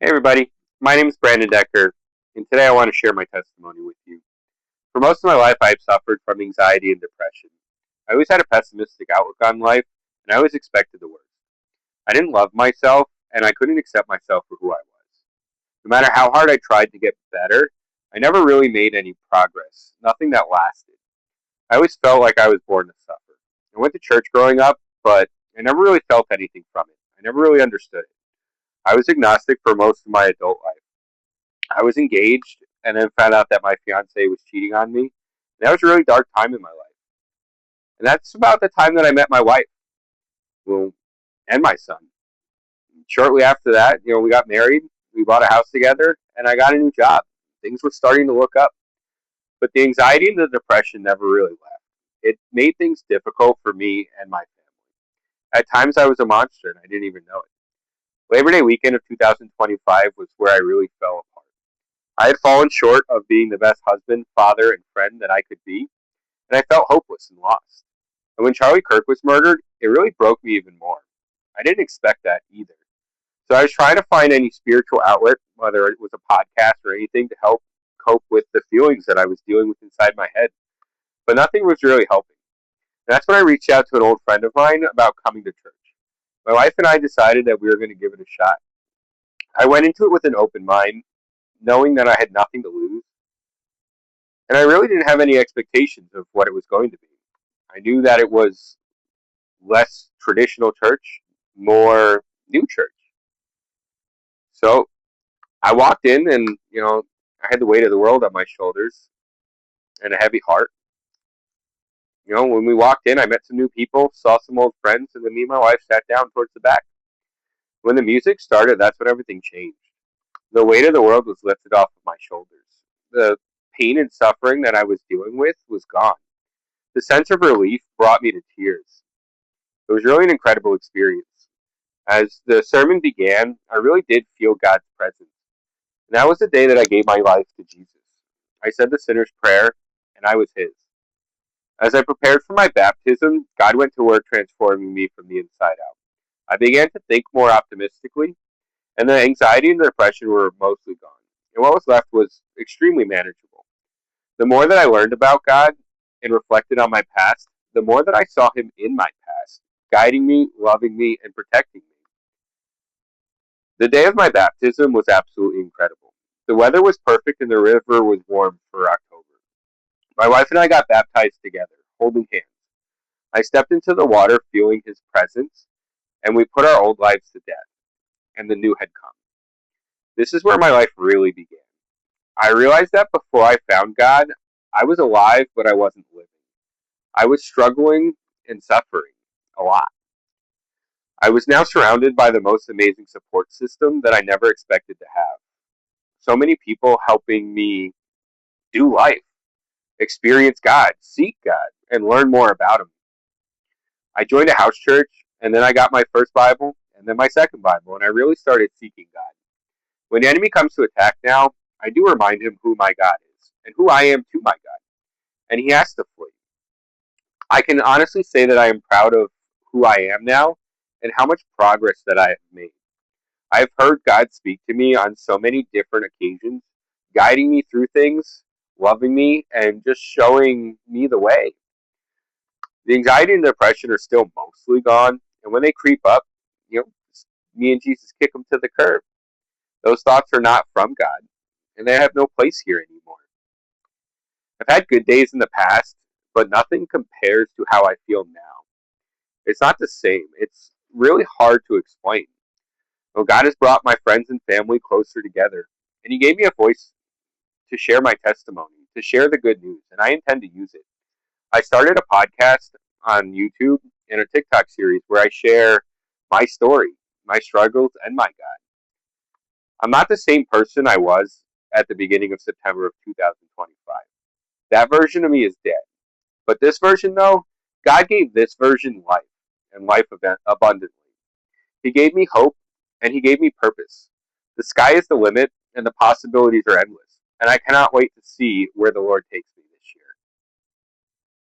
Hey everybody, my name is Brandon Decker, and today I want to share my testimony with you. For most of my life, I've suffered from anxiety and depression. I always had a pessimistic outlook on life, and I always expected the worst. I didn't love myself, and I couldn't accept myself for who I was. No matter how hard I tried to get better, I never really made any progress, nothing that lasted. I always felt like I was born to suffer. I went to church growing up, but I never really felt anything from it. I never really understood it. I was agnostic for most of my adult life. I was engaged and then found out that my fiance was cheating on me. And that was a really dark time in my life. And that's about the time that I met my wife, well, and my son. Shortly after that, we got married, we bought a house together, and I got a new job. Things were starting to look up. But the anxiety and the depression never really left. It made things difficult for me and my family. At times I was a monster and I didn't even know it. Labor Day weekend of 2025 was where I really fell apart. I had fallen short of being the best husband, father, and friend that I could be, and I felt hopeless and lost. And when Charlie Kirk was murdered, it really broke me even more. I didn't expect that either. So I was trying to find any spiritual outlet, whether it was a podcast or anything, to help cope with the feelings that I was dealing with inside my head. But nothing was really helping. And that's when I reached out to an old friend of mine about coming to church. My wife and I decided that we were going to give it a shot. I went into it with an open mind, knowing that I had nothing to lose. And I really didn't have any expectations of what it was going to be. I knew that it was less traditional church, more new church. So I walked in and, I had the weight of the world on my shoulders and a heavy heart. When we walked in, I met some new people, saw some old friends, and then me and my wife sat down towards the back. When the music started, that's when everything changed. The weight of the world was lifted off of my shoulders. The pain and suffering that I was dealing with was gone. The sense of relief brought me to tears. It was really an incredible experience. As the sermon began, I really did feel God's presence. And that was the day that I gave my life to Jesus. I said the sinner's prayer, and I was His. As I prepared for my baptism, God went to work transforming me from the inside out. I began to think more optimistically, and the anxiety and the depression were mostly gone. And what was left was extremely manageable. The more that I learned about God and reflected on my past, the more that I saw Him in my past, guiding me, loving me, and protecting me. The day of my baptism was absolutely incredible. The weather was perfect and the river was warm for October. My wife and I got baptized together, holding hands. I stepped into the water feeling His presence, and we put our old lives to death, and the new had come. This is where my life really began. I realized that before I found God, I was alive, but I wasn't living. I was struggling and suffering a lot. I was now surrounded by the most amazing support system that I never expected to have. So many people helping me do life, experience God, seek God, and learn more about Him. I joined a house church, and then I got my first Bible, and then my second Bible, and I really started seeking God. When the enemy comes to attack now, I do remind him who my God is, and who I am to my God, and he has to flee. I can honestly say that I am proud of who I am now and how much progress that I have made. I've heard God speak to me on so many different occasions, guiding me through things, loving me, and just showing me the way. The anxiety and depression are still mostly gone, and when they creep up, me and Jesus kick them to the curb. Those thoughts are not from God, and they have no place here anymore. I've had good days in the past, but nothing compares to how I feel now. It's not the same. It's really hard to explain. Well, God has brought my friends and family closer together, and He gave me a voice to share my testimony, to share the good news, and I intend to use it. I started a podcast on YouTube and a TikTok series where I share my story, my struggles, and my God. I'm not the same person I was at the beginning of September of 2025. That version of me is dead. But this version, though, God gave this version life and life abundantly. He gave me hope and He gave me purpose. The sky is the limit and the possibilities are endless. And I cannot wait to see where the Lord takes me.